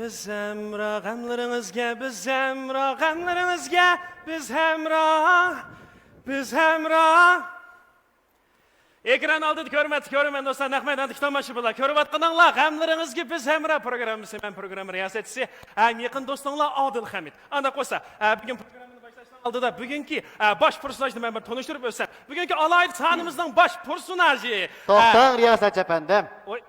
biz hemrah, gamlaringizga biz hemrah, gamlaringizga biz hemrah, biz hemrah. Ekran oldida ko'rman do'stlar, naq maydondagi tomoshabinlar. Ko'rayotganinglar, gamlaringizga biz hemrah programmasi, men program riyosatchisi, yaqin do'stinglar Odil Hamid. Anda qo'sa, bugun programmani boshlashdan oldida bugungi bosh personajni men bir tanishtirib o'tsam. Bugungi alayda sanimizning bosh personaji. To'xtang riyosatchi apandim. Oy,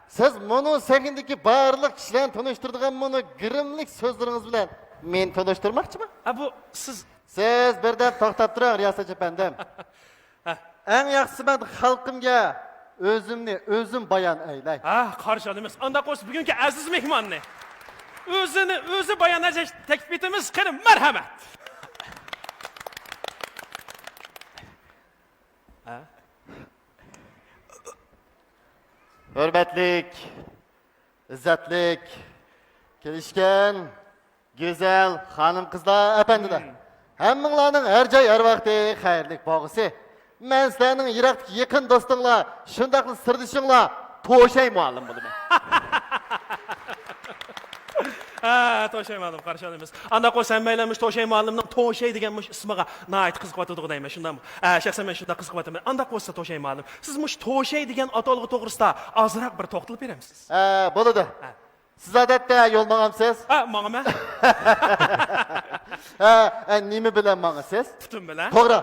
Siz bunu sevindiki barliq kishilarni tanishtirdigan bunu girimlik so'zlaringiz bilan men tanishtirmoqchiman. bu siz Siz birdan to'xtab turing riyosatchi apandim. Eng yaxshisi men xalqimga o'zim bayon aylay. Qarshi olamiz. Unda qo'sh bugungi aziz mehmonni o'zi bayon etish taklif etamiz. Qani marhamat. Hürmetlik, izzatlik, kelishgan, güzel hanım kızlar, efendiler. Hammanglarning her joy her vaqti xayrlik bo'lg'isi. Men sizlarning yiroqdagi yaqin do'stinglar, shundaqli sirdishinglar To'shay muallim bo'laman. To'shay muallim qarshi olamiz. Anda qo'ysam maylamış To'shay muallimning To'shay degan ismiga nayt qiziqyotdi deyman, shundami? Shaxsan men shunda qiziqyotaman. Anda qo'ysa To'shay muallim, siz mush To'shay degan atalg'i to'g'risida ozroq bir to'xtalib beramiz. Bo'ladi. Siz odatda yo'l ma'amsiz? Ma'aman. Nima bilan ma'asiz? Putum bilan. To'g'ri.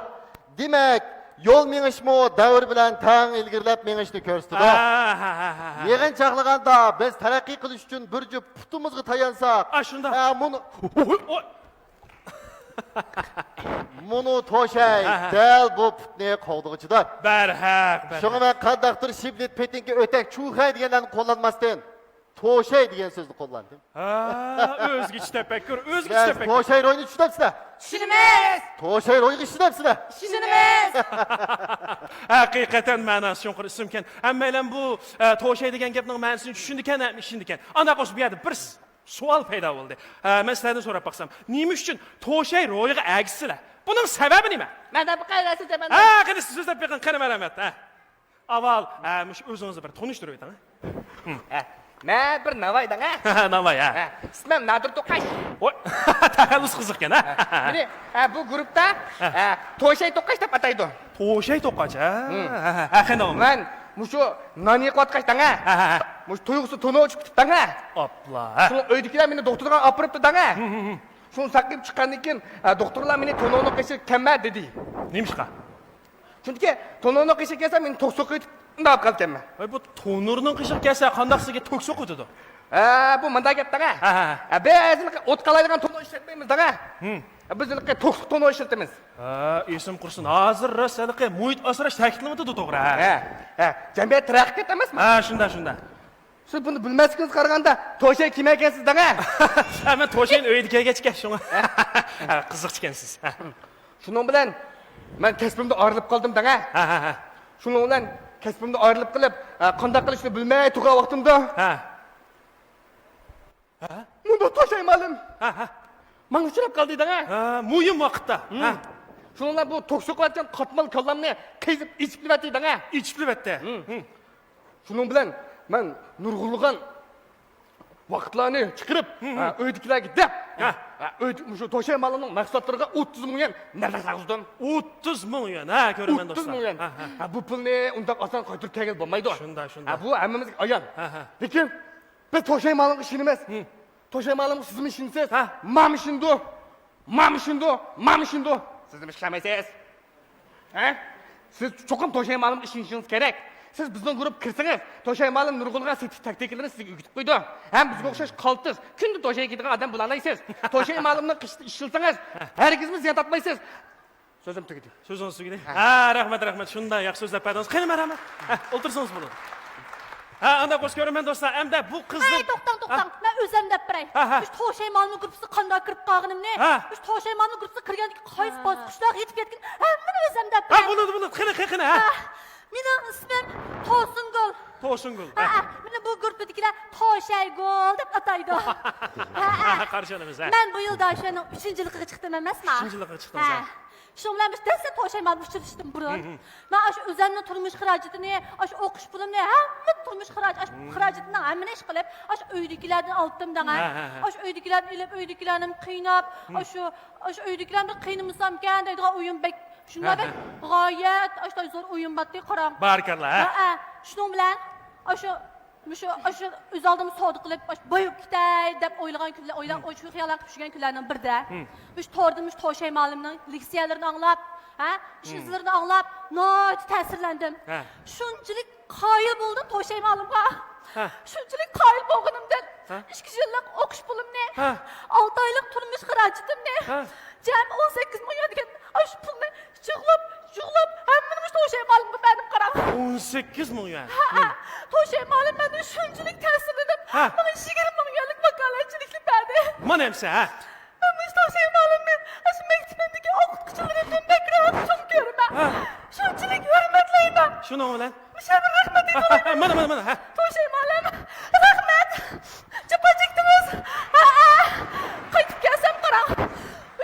Demak, yo'l mengishmi davr bilan tang ilgirlab mengishni ko'rsatdi. Yig'in chaqlaganda biz taraqqiy qilish uchun bir jup putumizga tayansak, shunda. Munu To'shay dal bu putni qovdig'ichidir. Barhaq. Shunga men qandaqdir shiblit petinga o'tak chuhay deganlarni qo'llanmasdan To'shay degan so'zni qo'llandim. O'zgacha tafakkur, o'zgacha tafakkur. To'shay ro'yini tushunamsizlar? Tushunamiz. To'shay ro'yiga tushunamsizlar? Tushunamiz. Haqiqatan ma'nosi yo'q ismkan. Hammalar bu To'shay degan gapning ma'nosini tushundikan, tushundikan. Anda qo'shib bu yerda bir savol paydo bo'ldi. Men sizlardan so'rab baqsam, nima uchun To'shay ro'yiga agsizlar? Buning sababi nima? Mana bu qayrasi deman. Qani siz so'zlab bergan qani marhamat. Avval o'zingizni bir tanishtirib o'ting. Men bir Navoiydan, Navoiy, ismim Nadir To'qash. Voy, taxallus qiziqkan, Meni bu guruhda To'shay To'qash deb ataydi. To'shay To'qash, qani Men mushu noni qotqashdan, mush to'yg'usi to'noch kutibdan. Opla. Shu uydagilar meni doktorga olib boribdi-dan. Shuni saqib chiqqandan keyin doktorlar meni to'novni qishi kamma dedi. Nimishqa? Chunki to'novni qishi kelsa men to'qsoq etib undab qolganman. Bu to'nurning qishi kelsa qandaqsiga to'qsoq o'tadi. Bu manda gapdan. Biz o't qalaydigan to'no ishlatmaymiz-da. Biz to'qsoq to'no ishlatamiz. Esim qursin. Hozir rosaliqi muhit asrash ta'kidlamadi to'g'ri. Jamiyat taraqqiyot etasmi? Shunda. Siz buni bilmasligingiz qaraganda To'shay kim ekansiz-da? Men To'shayning uyida kelgachga shunga qiziq ekansiz. Shuning bilan men kasbimdan ayrilib qoldim-da. Shuning bilan kasbimdan ayrilib qilib, qanday qilishni bilmay turgan vaqtimda. Bunda To'shay ma'lum. Men uchrab qoldi-da. Muhim vaqtda. Shuning bilan bu to'qsoq qilayotgan qatmal kallamni qizib ichib qilyapti-da. Ichib qilyapti. Shuning bilan men nurg'ulg'an vaqtlarni chiqarib, uydagilarga deb, shu To'shay ma'lumning maqsadlariga 30 million nafas ag'izdim. 30 million, ko'raman do'stlar. 30 million. Bu pulni undaq oson qaytarib kelib bo'lmaydi. Shunda. Bu hammamizga ayon. Lekin biz To'shay ma'lumga ishonamiz. To'shay ma'lumga sizmi ishonsiz? Mamshindo. Siz nima ishlamaysiz? Siz cho'qim To'shay ma'lumga ishonishingiz kerak. Siz bizning guruh kirsangiz, To'shay ma'lum nurg'ulg'an taktiklarini sizga o'rgatib qo'ydi. Ham bizga o'xshash qaltis, kunda To'shay ketadigan odam bo'lalaysiz. To'shay ma'lumni qishda ishlatsangiz, hargizmi ziyon topmaysiz. So'zim tugadi. So'zingiz tugadi. Rahmat. Shunday yaxshi so'zlab berdingiz. Qani marhamat. O'tirsangiz bo'ladi. Anda qo'sh ko'raman do'stlar. Hamda bu qizni to'xtang. Men o'zim deb beray. Biz To'shay ma'lum guruhga qanday kirib qolganimni, biz To'shay ma'lum guruhga kirgandan qaysi bosqichlar yetib ketgan, hammani o'zim deb beray. Bo'ladi. Qani. Mening ismim To'singul. Meni bu guruhdagilar To'shaygul deb ataydi. Qarshi olamiz. Men bu yilda o'shaning 3-yilligiga chiqdim emasmi? 3-yilligiga chiqdingiz. Şunun bilan biz desa to'shaymanni uchirishdim burun. Men shu o'zimning turmush xarajatini, shu o'qish pulimni, hamma turmush xarajatini hammani ish qilib, shu uydagilardan oldim degan. Shu uydagilarni ilib, uydagilarni qiynab, shu uydagilarni qiynamasam ekan deydigan o'yin bek. Shunday bek g'oyat shu zo'r o'yin batdi qarang. Barakallah. Ha. Shuning bilan shu o'z oldim savdo qilib boyib ketay deb o'ylagan kunlar, shu xiyollar qilib yurgan kunlarning birida shu to'rdim shu To'shay muallimning leksiyalarini anglab, shu izlarini anglab, noyat ta'sirlandim. Shunchalik qoyil bo'ldim To'shay muallimga. Shunchalik qoyil bo'lganimdan 2 yillik o'qish pulimni, 6 oylik turmush xarajatimni, jami 18 million degan shu pulni yig'lab hammani shu To'shay muallimga berdim qarang. 18 milyon. To'shay muallim meni shunchalik ta'sirlanib, menga 20 millionlik vakolatchilikni berdi. Mana hamsa, ha. Men shu To'shay muallimni shu maktabimdagi o'qituvchilarimdan bakrab çok ko'raman. Shunchalik hurmatlayman. Shuni bilan. O'sha bir rahmat aytaman. Mana, ha. To'shay muallim, rahmat. Japa chekdimiz. Qaytib kelsam qarang.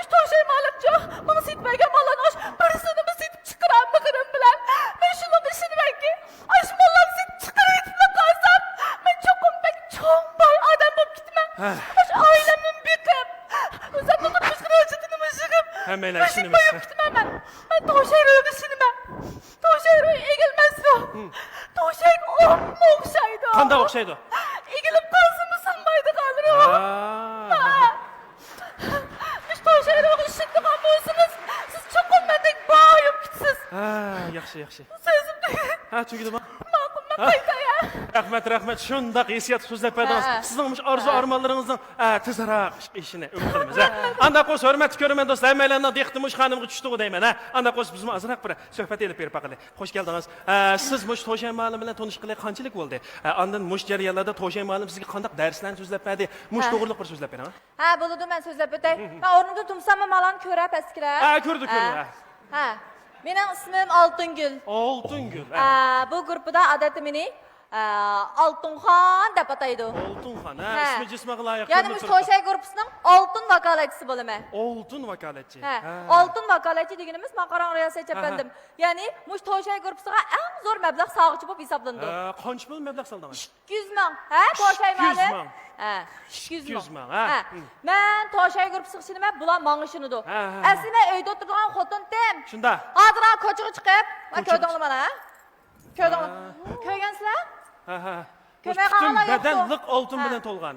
Shu To'shay muallimcha menga sitmagan malanosh birisini sitib chiqaramaganim bilan men shuni ishonmanki, shu mollarni sitib chiqarib qolsam, men cho'qim bek cho'mbay odam bo'lib ketman. Shu oilamni biqib, o'zimni turmush xarajatini mishig'ib, Hammalar ishini men To'shay ro'yga ishonaman. To'shay ro'y egilmasmi? To'shay o'xshaydi. Qanday o'xshaydi? Egilib qolsa sinmaydi qadri. Biz To'shay ro'yga ishongan bo'lsangiz, siz cho'qim mendek boyib ketasiz. Yaxshi. Sözümde. Ha, tugidimi? Ma'qulman qaytaya. Rahmat. Shundaq hissiyat so'zlab berdiz. Sizning arzu armonlaringizning tezroq ishini umid qilamiz. Anda qo'sh hurmatli ko'raman do'stlar, hammalarning diqqatini xonimga tushdi deyman. Anda qo'sh biz azroq bir suhbat elib berib baqili. Xush keldingiz. Siz mush To'shay muallim bilan tanishqili qanchalik bo'ldi? Andan mush jarayonlarda To'shay muallim sizga qanday darslarni so'zlab berdi? Mush to'g'riliq bir so'zlab bering. Ha, bo'ladi, men so'zlab o'tay. Men o'rnimda tursammi, malan ko'rib pastkilar. Ko'rdik. Ha. Mening ismim Oltingul. Oltingul. Bu guruhda adati meni Oltunxon deb ataydi. Oltunxon, ismi jismiga loyiq. Ya'ni bu To'shay guruhining oltin vakolatchisi bo'laman. Oltin vakolatchi. Oltin vakolatchi deganimiz maqaron riyosat chapandim. Ya'ni bu To'shay guruhiga eng zo'r mablag' sog'chi bo'lib hisoblandi. Qancha pul mablag' soldingiz? 200 ming. To'shay muallim. 200 ming. Men To'shay guruhiga ishinaman, bular menga ishonadi. Aslida uyda o'tirgan xotin-tem. Shunda. Hozir ko'chaga chiqib, men ko'rdinglar mana. Ko'rgansizlar? Badanliq oltin bilan to'lgan.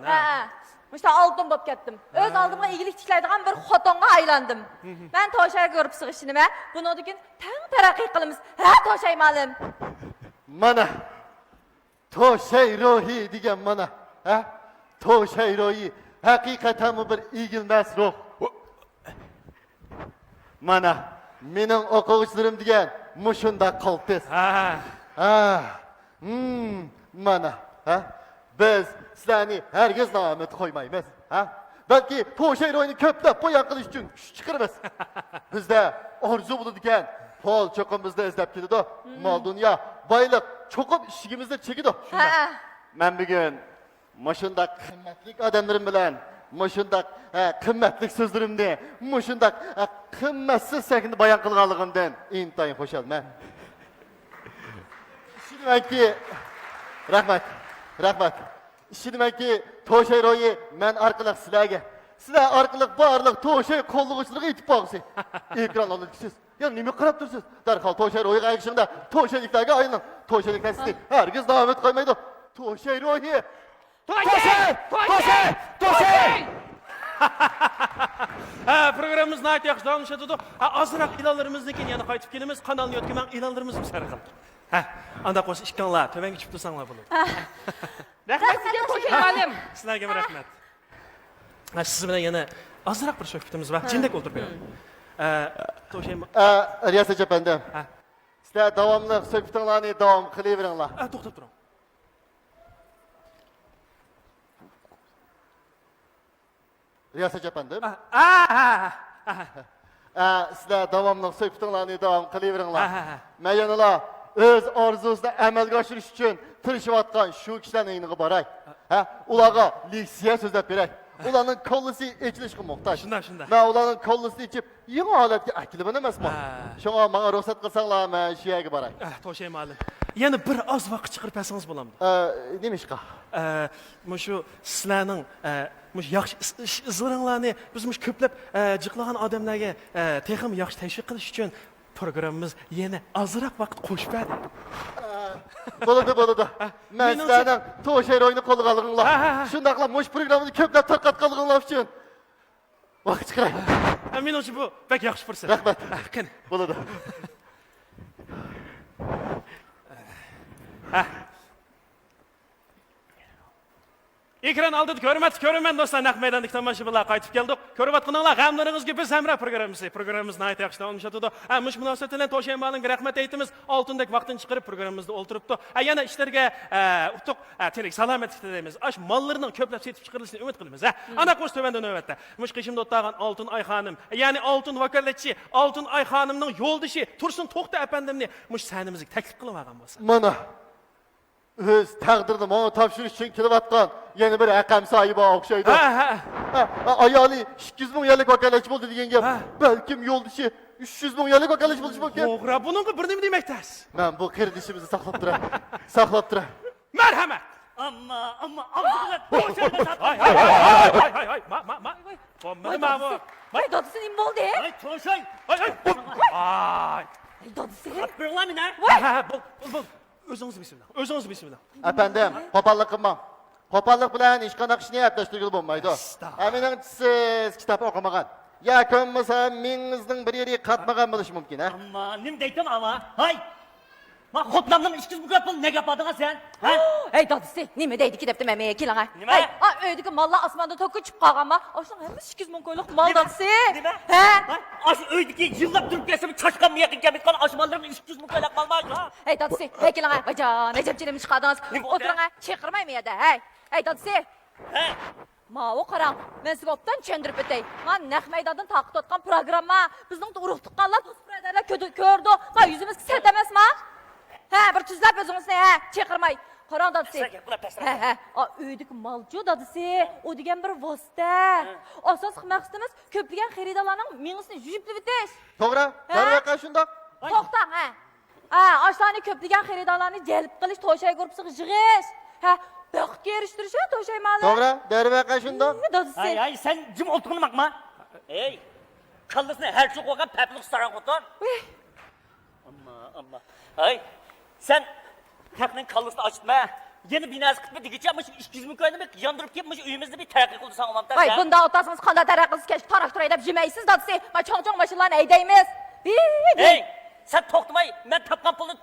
Mushta oltin bo'lib ketdim. O'z oldimga egilik tiklaydigan bir xotinga aylandim. Men To'shay guruhiga ishinaman. Bundan keyin tang taraqqiy qilamiz. To'shay muallim. Mana To'shay ruhi degan mana. To'shay ruhi haqiqatan bir egilmas ruh. Mana mening o'quvchilarim degan mushunda qaltis. Mana, biz sizlarni hergiz namet qo'ymaymiz, Balki To'shay ro'yini ko'plab bo'yan qilish uchun kuch chiqaramiz. Bizda orzu bo'ladi ekan, pol cho'qim bizda izlab keladi. Mol dunyo, boylik cho'qim ishigimizda chekidi. Men bugun mushunda qimmatli odamlarim bilan mushundaq qimmatli so'zlarimni, mushundaq qimmatsiz sakni bayon qilganligimdan intayin xo'shalman. Ishonmanki, rahmat. Ishonmanki, To'shay ro'yi men orqali sizlar orqali barliq To'shay qo'llovchiligi yetib qolsa, ekran olasiz. Ya nima qarab tursiz? Darhol To'shay ro'yiga aytishimda To'shayliklarga aylanib, To'shayliklar sizni hargiz davom et qo'ymaydi. To'shay ro'yi. To'shay! Programımız nəhayət yaxşı davam edir. Azraq ilanlarımızdan yana qayıtıb kelimiz, kanalını yötkəmən ilanlarımızı sərqil. Anda qoş işkanlar, tövən geçib dursanlar bunu. Rahmat sizga To'shay muallim. Sizlərə rəhmət. Siz bilan yana azraq bir söhbətimiz var. Cindək oturub berim. To'shay Riyasat chapandim. Sizlar davomli söhbətinglarni davom qilaveringlar. To'xtab turing. Riyasat chapandim. Sizlar davomli söhbətinglarni davom qilaveringlar. Men yana öz arzusini amalga oshirish uchun tirishayotgan shu kishilarning yoniga boray. Ularga leksiya so'zlab beray. ularning kollisi echilishga muhtoj. Shunda. Men ularning kollisini ichib, yangi holatga akilib emasman. Shunga menga ruxsat qilsanglar, men shu yerga boray. To'shay ma'lum. Yana bir oz vaqt chiqarib bersangiz bo'lamdi. Nimishqa? Shu sizlarning mush yaxshi izlaringlarni biz mush ko'plab jiqlagan odamlarga texim yaxshi tashviq qilish uchun programmamiz yana ozroq vaqt qo'shib berdi. Bo'ladi. Men sizlarning to'shay o'yini qo'lga olganlar. Shundaqla mush programmani ko'plab tarqatganliginglar uchun vaqt chiqaray. Menimcha bu bek yaxshi fursat. Rahmat. Qani. Bo'ladi. Ekran oldida ko'rman do'stlar, naq maydondagi tomoshabinlar qaytib keldik. Ko'rayotganlar g'amlaringizga biz hamra programmamiz nihoyat yaxshi davom etadi. Mush munosabat bilan To'shay ma'lumga rahmat aytamiz. Oltindek vaqtini chiqarib programmamizda o'ltiribdi. Yana ishlarga utuq tirik salomatlik tilaymiz. Ash mollarning ko'plab setib chiqarilishini umid qilamiz. Ana qo'sh tövanda navbatda. Mush qishimda o'tgan Oltin Oy xonim, ya'ni Oltin vakolatchi, Oltin Oy xonimning yo'ldishi Tursun To'xta apandimni mush sahnimizga taklif qilib olgan bo'lsa. Mana o'z taqdirini menga topshirish uchun kelayotgan yana bir raqam sohibi o'xshaydi. Ayoli 200 ming yillik vakolatchi bo'ldi degan gap. Balkim yo'ldishi 300 ming yillik vakolatchi bo'lishi mumkin. To'g'ri, buningga bir nima demakdasiz? Men bu qirdishimizni saqlab turay. Marhamat. Amma ağzına boşalma satma. Hay. Ma. Nima bu? Ay dadısı nima bo'ldi? Ay toşay. Ay. Ay dadısı. Bırılamayın ha. Bu. O'zingiz bismillah. Efendim, qo'pollik qilmang. Qo'pollik bilan hech qanday ishni yaptashtirib bo'lmaydi. Mening siz kitob o'qimagan. Yakun bo'lsa mingizning bir yeriga qatmagan bo'lishi mumkin, ha? Amma nim deytim ama. Hay. Ma xotlamdan 200 mikrofon ne yapadın sen? Ha? Ay dadısı nima deydi ki debdim emeğe kilan ha? Nima? Ay öydeki malla asmanda toku çıp qalğanma. Aşın hem 200 ming koyluq mal dadısı. Nima? He? Aş öydeki yıllap durup gelsem çaşkan mı yakın kemik aşmallarım 200 mikrofon kalmaz ha? Hey dadısı, hey kilan ha? Bacan, necep çilemiş çıkardınız. Nima oldu? Oturun ha, çekirmayım ya da. Hey, hey dadısı. He? Ma o qaran, men sizga obdan tushuntirib o'tay. Men naq maydondan taqib o'tgan programma, bizning urug' tuqqanlar, do'st birodarlar ko'rdi. Ma yuzimiz sert emasmi? Ha, bir tuzlab o'zingizni, ha, chaqirmay. Qaron dadısı. He. O uydik malcu dadısı. O degan bir vosita. Asosiy maqsadimiz ko'plagan xaridorlarning minusini yuzib o'tish. To'g'ri? Darvoqa shundoq. To'xtang, ha. Ha, ashlarni ko'plagan xaridorlarni jalb qilish, To'shay guruhiga yig'ish. Ha, baxtga erishtirish, To'shay ma'lum. To'g'ri? Darvoqa shundoq. Dadısı. Ay sen cim oturunu bakma. Ey. Kallısını her çok vakan peplik saran kutan. Amma. Ay. Sen Kalkının kallısını açtırma. Yeni binası kıtma dikici ama 200 mikrofonu yandırıp yapmış uyumuzda bir terakki kıldı sana olmamda. Ay bunda otasınız qanday taraqqınız keş taraktur edip jemeysiz dadısı. Ma çoğ maşınlarını eydeymiz. Hey! Sen toktumay, ben tapkan pulunu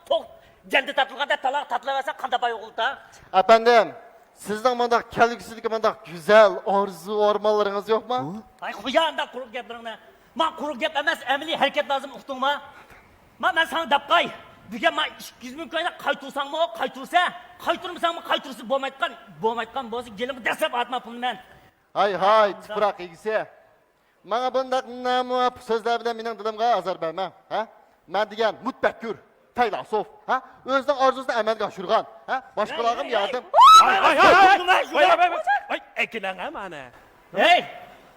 geldi tatlıganda talak tatlıversen kanda bay oldu da. Efendim, sizning bunda kelgusizlikka bunda güzel orzu ormanlarınız yok mu? Ay kuyağında kuruk yaplarına. Ma kuruk yap emez, emeli hareket lazım uktuma. Ma ben sana dapkay. Büyük ma 200 mikrofonu kaytursan mı o kaytursa? Kayturmasan mı kaytursa boğmaytkan bozu gelin desep atma pulunu ben. Hay, tıpırak ilgisi. Bana bundaq namuap sözler bilen mening dilimga azar berme. Ha? Men degan mutfakkir, faylasuf, ha? O'zining orzusini amalga oshirgan, ha? Boshqalarga yardım. Ay, ekilen mana. Hey!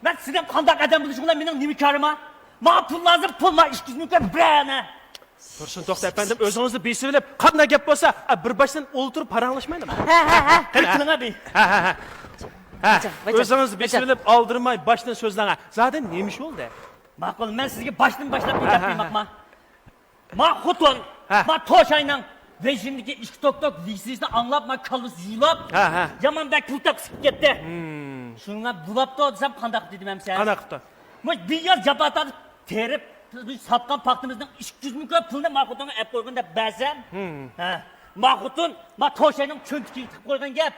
Ben sizden kandak adam buluşumdan benim nimi karıma? Ma pul lazım pul 200 mikrofon brana. Tursun To'xta efendim, o'zingizni besilib, qanday gap bo'lsa, bir boshdan o'ltirib paranglashmaydimi? Qilin abi. O'zingizni besilib, oldirmay boshdan so'zlanga. Zaten nemish bo'ldi? Ma'qul, men sizga boshdan boshlab gapirmoqman. Ma xutun, ma To'shayning rejimdagi ish tok lisizini anglab, ma kalbis yulab. Yamandak pul taqsib ketdi. Shunga bulabdi desam qandaq dedim ham sen. Qanaq qildi? Mo bir yaz jabatani terib satgan paxtimizning 200 mikrofon pulni Ma'qutunga olib qo'yganda ba'zan. Ma'qutun, ma To'shayning cho'ntiga tiqib qo'ygan gap.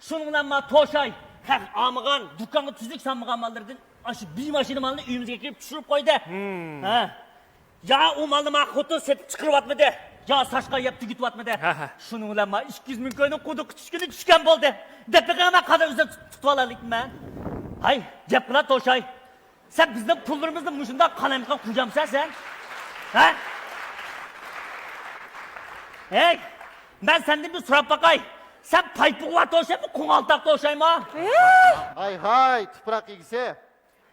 Şunun bilan ma To'shay haq amıgan, dükkanı tuzuk sanmagan mallardan aşı bir maşina malını uyimizga kirib tushirib qo'ydi. Ya o malni ma xotun setib chiqaryapmidi? Ya saçqa yeb tugityapmidi? Şunun bilan ma 200 ming ko'yni quduq tushkini tushgan bo'ldi. Depaqama qadar o'zim tutib olaylikman. Hay, gap qila To'shay. Sen bizning pullarimizni mushunda qalamga qo'yamsan sen? Ha? Hey! Ben senden bir so'rab baqay. Sen paypığa toşayma, kongaltak toşayma. Hay, tuprak ilgisi.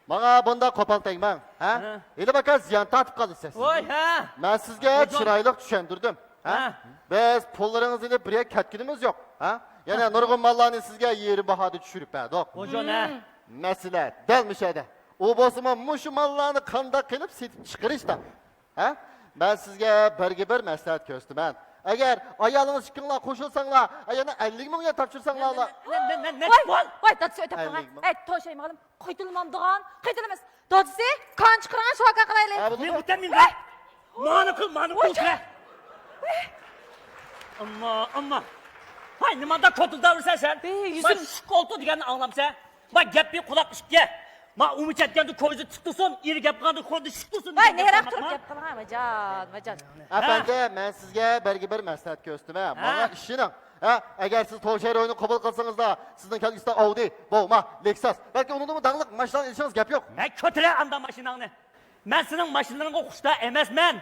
Bana bunda kopal tegmen. Ha? Eli bakar ziyan tatıp kalırsınız. Oy ha. Ben sizge Hocam. çıraylık düşendirdim. Ha? Ha. Biz pullarınız ile bir ketkinimiz yok. Ha? Yani nurgun mallarını sizge yeri bahada düşürüp verdik. Hoca ne? Mesele delmiş ede. O bosuma muşu mallarını kanda kılıp setip çıkarışta. Ha? Ben sizge bir mesleğet köstümen. Eğer ayağınız çıkınla koşulsanla, ayağını 50 milyon tapşırsanla. Ne? Voy, voy, dadisi ötep Ellik turgan. mi? To'shaymag'im, qaytilmamdigan, qaytilmas. Dadisi, qon chiqargan shoka qilaylik. Ha, bunu Ne da- muhtemmin be? Manı kıl be. Amma. Hay nimanda kotul davırsan sen? yüzüm- Bak şu koltuğu digenini anlamsa. Bak gep bir kulak ışıkya. Ma umut etkendi koyuzu çıktırsın, iri gep kandı koydu çıktırsın. Voy, nehraq turib gap qilgan, vajan. Efendim, ben sizge bir mesleğet köstümen. Bana işinin. Ha? Eğer siz Toşehir oyunu kabul kılsanız da sizin kendisi Audi, Bowma, Lexus. Belki onun da mı dağlık maçtan ilişkiniz gap yok. Ne kötüre anda maşinanı. Ben senin maşinlarını okuşta emesmen.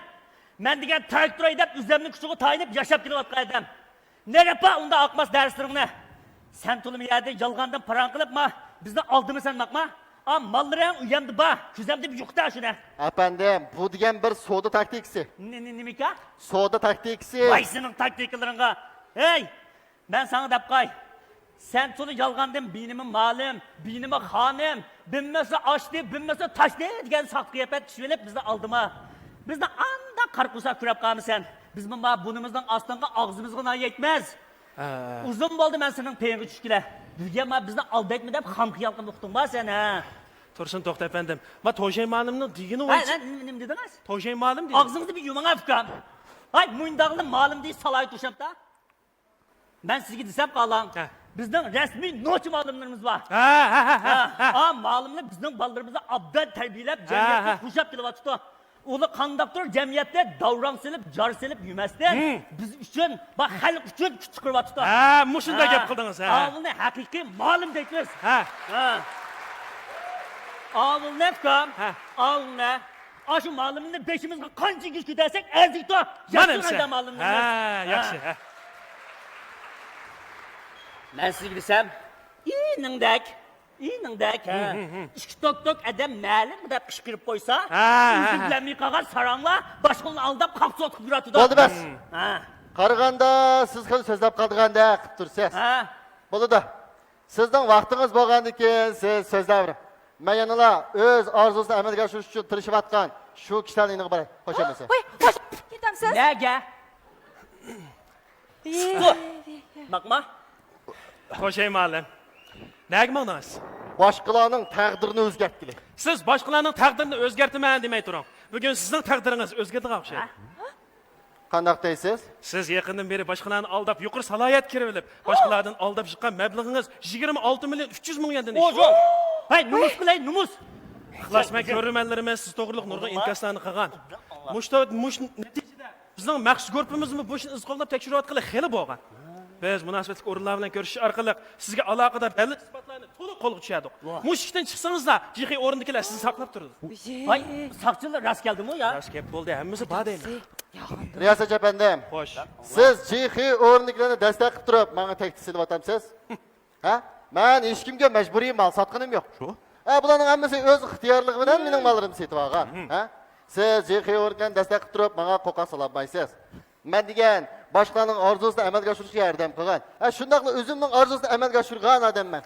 Ben digen traktör edip üzerinin küçüğü tayinip yaşap girip atlaydım. Ne rapa onda akmaz derslerini. Sen tulum yerde yalgandan paran kılıp ma. Bizden aldığımı sen bakma. Ama malların uyamdı ba. Küzemde bir yokta şuna. Efendim, bu diyen bir soda taktiksi. Ne mika? Soda taktiksi. Vay senin taktiklerine. Hey! Ben sana dapkay. Sen tulu yalgandın benim malım, benim hanım. Binmesi açtı, binmesi taştı diyen saklı yapet şöyle bizde aldıma. Bizde anda karkusa kürep kalmış sen. Biz bunumuzdan aslında ağzımızdan yetmez. Uzun oldu ben senin peyni düşküle. Bilgen bizde aldı etmedi hep ham kıyalkın uktun ba sen ha. Tursun to'xta efendim. Ma To'shay malımның digini Hay o'ychi. ne dediniz? To'shay malım deydi. Ağzınızı bir yuman afkan. Hay muyndağlı malım değil salay tuşap da. Ben sizge desem kalan. He. Bizden resmi noç malımlarımız var. Ha. Malımla bizden ballarımızı abdel terbiyelep Ha. cemiyette kuşap dilip atıdı. Ulu kandaktır cemiyette davran silip, jar silip yümesden. Biz üçün, bak halk üçün küçükür atıdı. Ha, muşunda gap qildingiz ha. Ağılını hakiki malım deymiz. Ha. Ağıl ne fikam? Ha. Ağıl ne? Aşı malımını beşimizde kancı güç gidersek erzik de. Yapsın halde malımını. Ha, yaxshi. Ha. Ben size gidesem, iyinindek, ha. İşkitok adam malım da kışkırıp koysa, Ha. üzümlenmeyi kagar saranla, başkanını aldap kapsı otup yuratıda. Oldu bes. Ha, Qarıganda siz qil sözlep qaldığanda qıp tursiz. ha. Bunu da. Sizden vaktiniz bolgandikin siz sözlevrim. Ben yanıla öz arzusunu amelga aşırış için tırışıp atkan şu kişilerin iniği baray. Hoş gelmesin. Voy, hoş ketamsiz. Nege? Dur. Bakma. To'shay malım. Nega maqdingiz? Başkalarının takdirini özgertgili. Siz boshqalarning taqdirini o'zgartirman demay turing. Bugun sizning taqdiringiz o'zgardiga o'xshaydi. Kandak deysiz? Siz yaqindan beri boshqalarni aldab, yuqori salohiyat kirib olib, boshqalardan aldab chiqqan mablag'ingiz 26 million 300 milliondan Oğlum. Hay numus kılay numus. Ixlasma ko'rmanlarimiz siz to'g'riliq nurg'un inkaslarni qilgan. Mush natijada bizning maxsus guruhimizni bu ishni izqo'llab tekshirayotgani xeli bo'lgan. Biz munosabatli o'rinlar bilan ko'rishish orqali sizga aloqador dalil isbotlarni to'liq qo'lga tushirdik. Mush ishdan chiqsangizlar, jixiy o'rindikilar sizni saqlab turadi. Hay sakçılar rast geldi mi o ya? Ras gap bo'ldi, hammasi bor deyman. Riyasat efendim. Xo'sh. Siz çiğhi o'rniklarni destek qilib turib, menga teklif silib atamsiz? Ha? Men hech kimga majburiy mal sotqinim yo'q. Shu? Ha, bularning hammasi o'z ixtiyorligi bilan mening mallarimni setib olgan. Ha? Siz çiğhi o'rniklarni destek qilib turib, menga qo'qa sololmaysiz. Men degan boshqalarning orzusini amalga oshirishga yordam qilgan. Ha, shundaqla o'zimning orzusini amalga oshirgan odamman.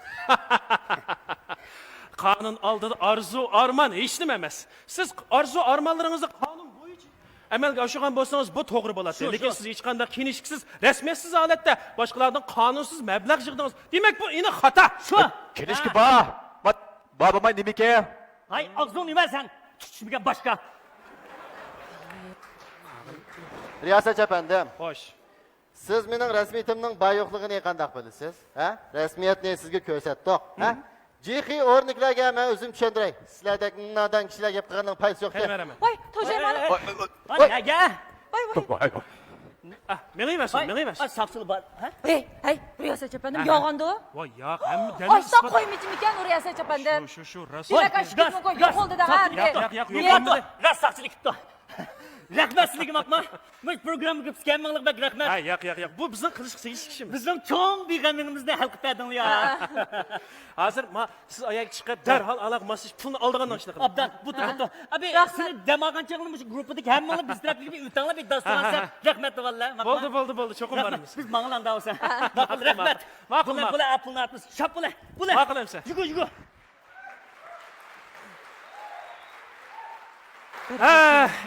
Qonun oldida arzu, arman hech nima emas. Siz arzu, armanlaringizni qonun bo'yicha amalga oshirgan bo'lsangiz bu to'g'ri bo'ladi. Lekin siz hech qanday qiyinchiliksiz, rasmiyatsiz holatda boshqalardan qonunsiz mablag' yig'dingiz. Demak bu aniq xato. Shu. Kelishki babamay nimike? Hay ağzını yemez sen. Küçümüge başka. Riyasat efendim. Xo'sh. Siz mening rasmiyatimning bayoqligini qanday bilasiz? Ha? Rasmiyatni sizga ko'rsatdik. Ha? Jixiy o'rniklarga men o'zim tushuntiray. Sizlardek nadan kishilar gap qilganning paysi yo'q. Beraman. Voy, to'shaymani. Hay nege? Ah, menga emas, menga emas. Hay sakçılı var. Ha? Hey, riyosat chapandim, yolg'andi u. Voy, yo'q, hamma dalil Ochsa qo'ymichim ekan u riyosat chapandim. Shu, rost. Demak, ash ketma qo'y, yo'q oldi da ha. Yo'q, Rast sakçılık gitti. Rahmet sizlarga bakma. Bu programı köpskenmanlık bak rahmet. Ha, yo'q. Bu bizning qilish tegish ishimiz. Bizim çoğun bir gamimizni hal qilib berdingiz ya. Hozir siz oyoq chiqib darhol aloq masaj pulni oldigandan ishla qiling. Abdan, bu tarafta. Abi, seni demagançağını şu grupadaki hemmalı biz tarafı gibi ütanla bir dastan alsak. Rahmet valla. Bo'ldi, cho'qim boramiz. Biz mağlan da olsa. Maqul, rahmet. Maqul. Bula apılını atmış. Şap bula. Maqul emsa. Yugur.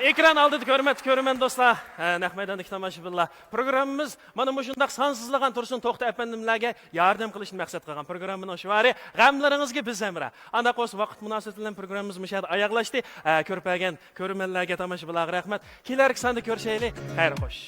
Ekran oldida ko'rman do'stlar. Naq maydondagi tomoshabinlar. Programmamiz mana bu shundoq sonsizlagan Tursun To'xta efendimlarga yordam qilishni maqsad qilgan programmaning shuari g'amlaringizga biz hamra. Ana qo's vaqt munosabati bilan programmamiz mushada oyoqlashdi. Ko'rpagan ko'rmanlarga tomoshabinlarga rahmat. Kelarki sonda ko'rishaylik. Xayr xo'sh.